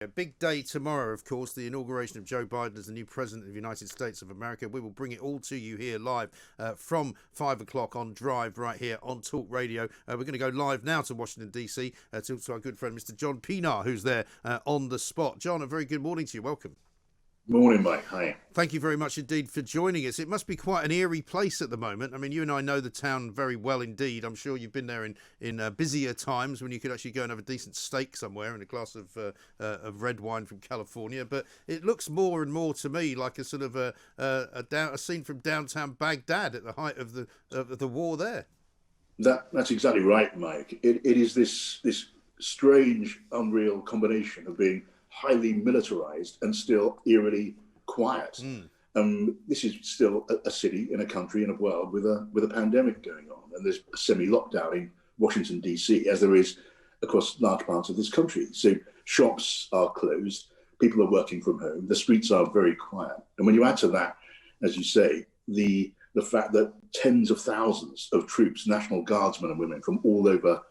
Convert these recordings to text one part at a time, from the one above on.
A big day tomorrow, of course, the inauguration of Joe Biden as the new president of the United States of America. We will bring it all to you here live from 5 o'clock on Drive right here on Talk Radio. We're going to go live now to Washington, D.C. To our good friend, Mr. John Pienaar, who's there on the spot. John, a very good morning to you. Welcome. Morning, Mike. Hi. Thank you very much indeed for joining us. It must be quite an eerie place at the moment. I mean, you and I know the town very well indeed. I'm sure you've been there in busier times when you could actually go and have a decent steak somewhere and a glass of red wine from California. But it looks more and more to me like a sort of a scene from downtown Baghdad at the height of the war there. That's exactly right, Mike. It is this strange, unreal combination of being highly militarized and still eerily quiet. This is still a city in a country in a world with a pandemic going on, and there's a semi-lockdown in Washington DC, as there is across large parts of this country. So shops are closed, people are working from home, the streets are very quiet, and when you add to that, as you say, the fact that tens of thousands of troops, National Guardsmen and women from all over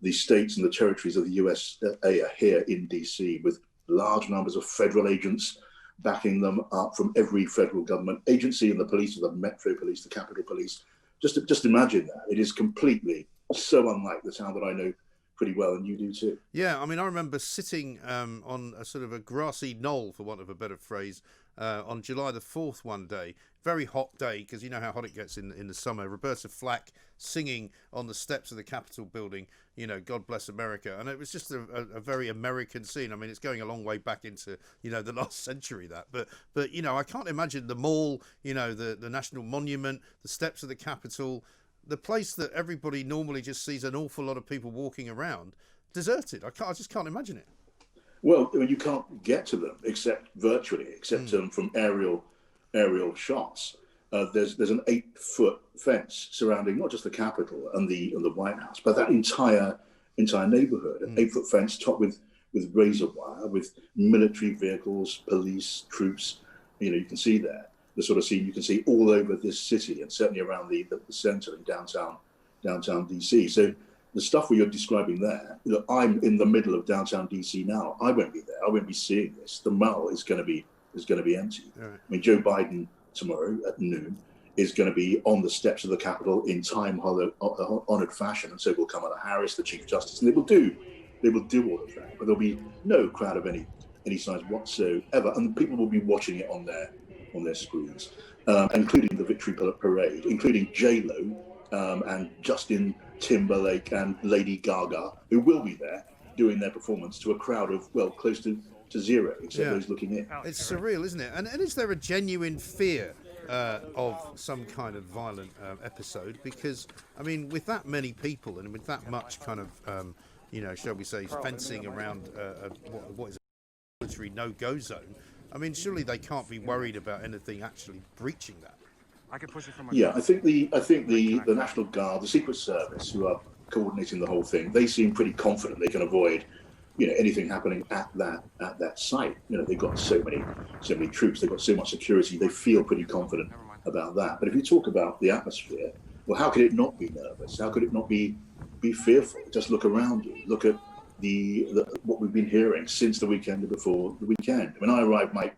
the states and the territories of the USA are here in DC, with large numbers of federal agents backing them up from every federal government agency, and the police, the Metro Police, the Capitol Police. Just imagine that. It is completely so unlike the town that I know pretty well, and you do too. Yeah, I mean, I remember sitting on a sort of a grassy knoll, for want of a better phrase, on July the 4th one day. Very hot day, because you know how hot it gets in the summer. Roberta Flack singing on the steps of the Capitol building, you know, God bless America. And it was just a very American scene. I mean, it's going a long way back into, you know, the last century, that. But you know, I can't imagine the mall, you know, the National Monument, the steps of the Capitol, the place that everybody normally just sees an awful lot of people walking around, deserted. I just can't imagine it. Well, I mean, you can't get to them except virtually, except from aerial shots. There's an 8-foot fence surrounding not just the Capitol and the White House, but that entire neighborhood. An 8-foot fence topped with razor wire, with military vehicles, police, troops. You know, you can see there the sort of scene you can see all over this city, and certainly around the center in downtown DC. So the stuff you're describing there, you know, I'm in the middle of downtown DC now. I won't be there. I won't be seeing this. The mall is going to be empty. Right. I mean, Joe Biden tomorrow at noon is going to be on the steps of the Capitol in time-honored fashion, and so will Kamala Harris, the Chief Justice, and they will do all of that. But there'll be no crowd of any size whatsoever, and people will be watching it on their screens, including the Victory Parade, including J-Lo and Justin Timberlake and Lady Gaga, who will be there doing their performance to a crowd of, well, close to zero, except those looking in. It's surreal, isn't it? And is there a genuine fear of some kind of violent episode? Because, I mean, with that many people and with that much kind of, you know, shall we say, fencing around what is a military no-go zone, I mean, surely they can't be worried about anything actually breaching that. I think the National Guard, the Secret Service, who are coordinating the whole thing, they seem pretty confident they can avoid, you know, anything happening at that site. You know, they've got so many troops, they've got so much security, they feel pretty confident about that. But if you talk about the atmosphere, well, how could it not be nervous? How could it not be fearful? Just look around you. Look at what we've been hearing since the weekend and before the weekend. When I arrived, Mike,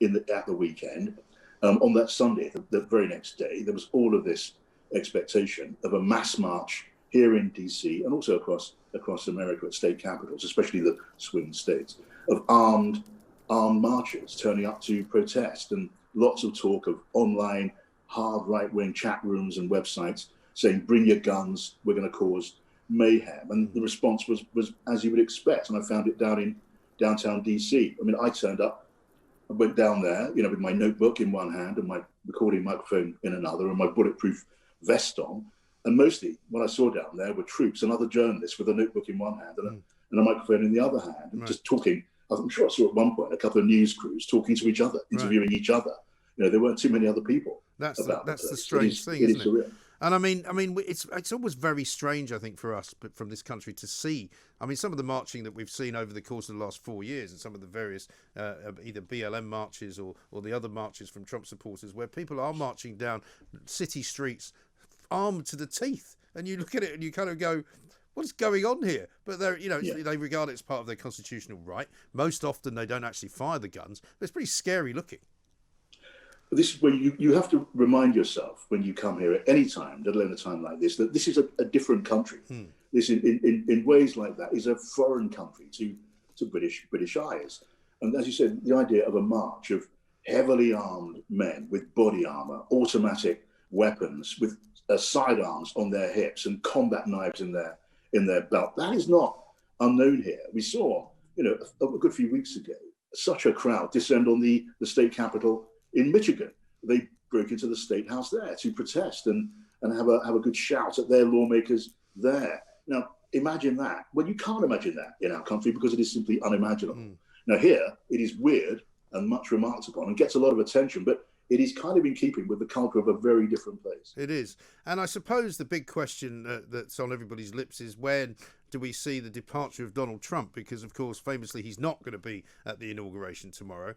at the weekend, on that Sunday, the very next day, there was all of this expectation of a mass march here in DC and also across America at state capitals, especially the swing states, of armed marchers turning up to protest, and lots of talk of online hard right-wing chat rooms and websites saying, bring your guns, we're going to cause mayhem. And the response was as you would expect, and I found it down in downtown DC. I mean, I turned up, I went down there, you know, with my notebook in one hand and my recording microphone in another and my bulletproof vest on. And mostly what I saw down there were troops and other journalists with a notebook in one hand and a microphone in the other hand, and just talking. I'm sure I saw at one point a couple of news crews talking to each other, interviewing each other. You know, there weren't too many other people. That's the strange thing, isn't it? Surreal. And I mean, it's always very strange, I think, for us, but from this country to see. I mean, some of the marching that we've seen over the course of the last 4 years, and some of the various either BLM marches or the other marches from Trump supporters, where people are marching down city streets, armed to the teeth, and you look at it and you kind of go, what is going on here? But they're, Yeah. they regard it as part of their constitutional right. Most often they don't actually fire the guns, but it's pretty scary looking. But this is where you have to remind yourself when you come here at any time, let alone a time like this, that this is a different country. This, in ways like that, is a foreign country to British eyes. And as you said, the idea of a march of heavily armed men with body armor, automatic weapons, with sidearms on their hips and combat knives in their belt, that is not unknown here. We saw, a good few weeks ago, such a crowd descend on the state capitol in Michigan. They broke into the state house there to protest and have a good shout at their lawmakers there. Now, imagine that. Well, you can't imagine that in our country because it is simply unimaginable. Now, here, it is weird and much remarked upon and gets a lot of attention, but it is kind of in keeping with the culture of a very different place. It is. And I suppose the big question that's on everybody's lips is, when do we see the departure of Donald Trump? Because, of course, famously, he's not going to be at the inauguration tomorrow.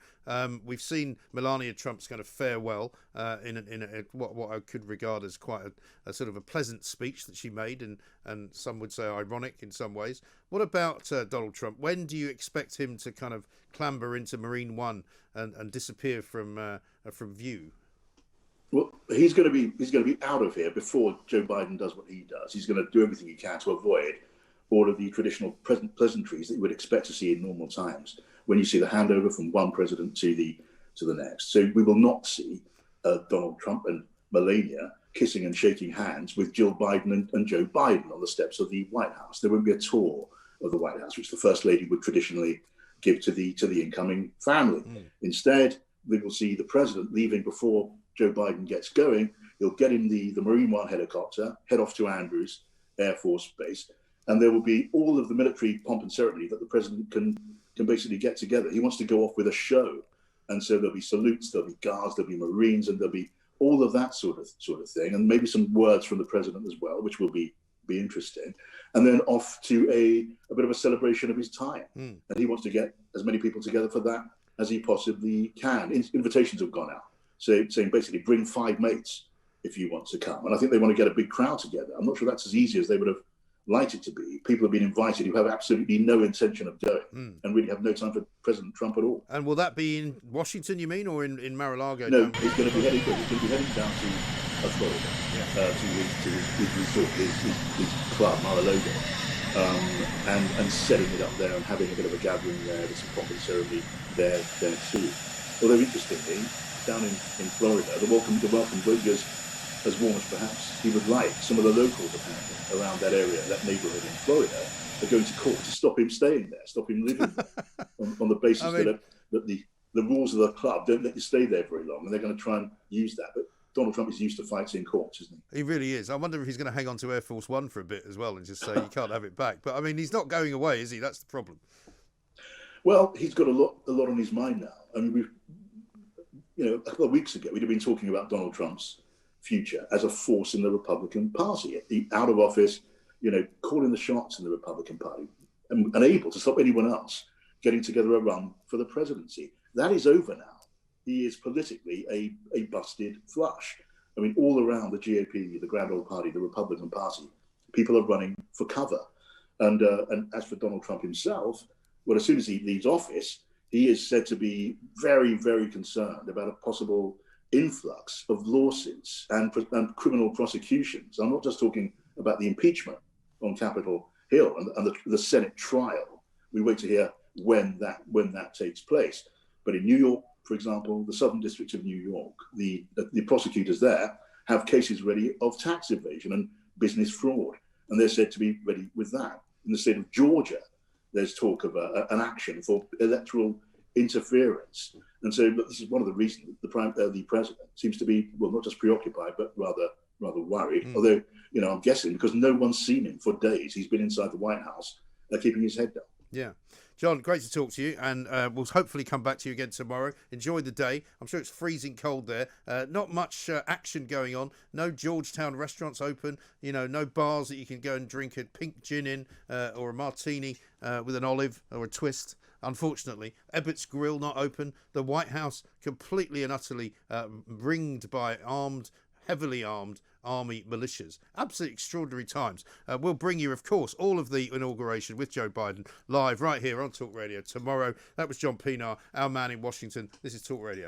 We've seen Melania Trump's kind of farewell in what I could regard as quite a sort of a pleasant speech that she made, and some would say ironic in some ways. What about Donald Trump? When do you expect him to kind of clamber into Marine One and disappear from view? Well, he's going to be out of here before Joe Biden does what he does. He's going to do everything he can to avoid all of the traditional pleasantries that you would expect to see in normal times when you see the handover from one president to the next. So we will not see Donald Trump and Melania kissing and shaking hands with Jill Biden and Joe Biden on the steps of the White House. There won't be a tour of the White House, which the First Lady would traditionally give to the incoming family. Instead, we will see the president leaving before Joe Biden gets going. He'll get in the Marine One helicopter, head off to Andrews Air Force Base, and there will be all of the military pomp and ceremony that the president can basically get together. He wants to go off with a show, and so there'll be salutes, there'll be guards, there'll be Marines, and there'll be all of that sort of thing, and maybe some words from the president as well, which will be interesting. And then off to a bit of a celebration of his time, and he wants to get as many people together for that as he possibly can. Invitations have gone out, saying basically bring 5 mates if you want to come. And I think they want to get a big crowd together. I'm not sure that's as easy as they would have liked it to be. People have been invited who have absolutely no intention of going and really have no time for President Trump at all. And will that be in Washington, you mean, or in Mar-a-Lago? No, he's going to be heading down to Florida, to his resort, his club, Mar-a-Lago, and setting it up there and having a bit of a gathering there with some pomp and ceremony there too. Although interestingly, down in Florida, the welcome won't be as warm as perhaps he would like. Some of the locals apparently around that area, that neighbourhood in Florida, are going to court to stop him staying there, stop him living there, on the basis that the rules of the club don't let you stay there very long, and they're going to try and use that. But Donald Trump is used to fights in courts, isn't he? He really is. I wonder if he's going to hang on to Air Force One for a bit as well and just say you can't have it back. But I mean, he's not going away, is he? That's the problem. Well, he's got a lot on his mind now. I mean, a couple of weeks ago, we'd have been talking about Donald Trump's future as a force in the Republican Party, out of office, calling the shots in the Republican Party, and able to stop anyone else getting together a run for the presidency. That is over now. He is politically a busted flush. I mean, all around the GOP, the Grand Old Party, the Republican Party, people are running for cover. And as for Donald Trump himself, well, as soon as he leaves office, he is said to be very, very concerned about a possible influx of lawsuits and criminal prosecutions. I'm not just talking about the impeachment on Capitol Hill and the Senate trial. We wait to hear when that takes place. But in New York, for example, the Southern District of New York, the prosecutors there have cases ready of tax evasion and business fraud, and they're said to be ready with that. In the state of Georgia, there's talk of an action for electoral interference. And so this is one of the reasons the president seems to be, well, not just preoccupied, but rather worried. Although, I'm guessing because no one's seen him for days. He's been inside the White House, keeping his head down. Yeah. John, great to talk to you, and we'll hopefully come back to you again tomorrow. Enjoy the day. I'm sure it's freezing cold there. Not much action going on. No Georgetown restaurants open. No bars that you can go and drink a pink gin in or a martini with an olive or a twist. Unfortunately, Ebbett's Grill not open. The White House completely and utterly ringed by heavily armed army militias. Absolutely extraordinary times. We'll bring you, of course, all of the inauguration with Joe Biden live right here on Talk Radio tomorrow. That was John Pienaar, our man in Washington. This is Talk Radio.